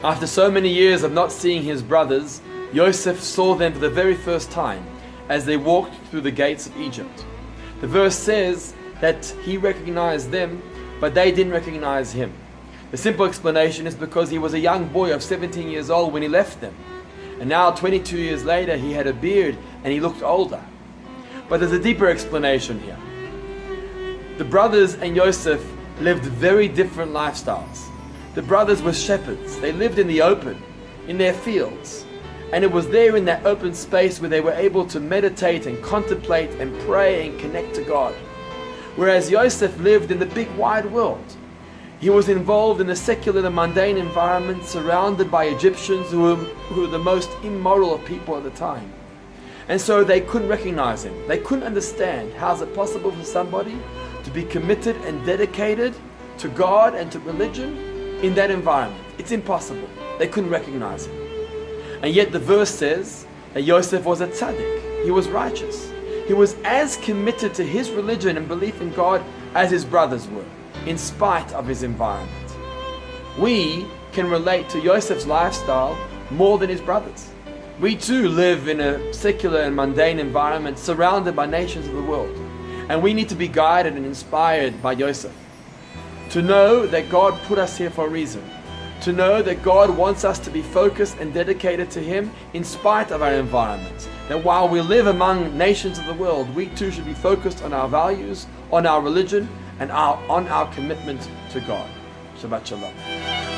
After so many years of not seeing his brothers, Yosef saw them for the very first time as they walked through the gates of Egypt. The verse says that he recognized them, but they didn't recognize him. The simple explanation is because he was a young boy of 17 years old when he left them. And now 22 years later he had a beard and he looked older. But there's a deeper explanation here. The brothers and Yosef lived very different lifestyles. The brothers were shepherds. They lived in the open, in their fields. And it was there in that open space where they were able to meditate and contemplate and pray and connect to God. Whereas Yosef lived in the big wide world. He was involved in the secular and mundane environment, surrounded by Egyptians who were the most immoral of people at the time. And so they couldn't recognize him. They couldn't understand how is it possible for somebody to be committed and dedicated to God and to religion in that environment. It's impossible. They couldn't recognize him. And yet the verse says that Yosef was a tzaddik. He was righteous. He was as committed to his religion and belief in God as his brothers were, in spite of his environment. We can relate to Yosef's lifestyle more than his brothers. We too live in a secular and mundane environment surrounded by nations of the world. And we need to be guided and inspired by Yosef. To know that God put us here for a reason. To know that God wants us to be focused and dedicated to Him in spite of our environment. That while we live among nations of the world, we too should be focused on our values, on our religion, and on our commitment to God. Shabbat Shalom.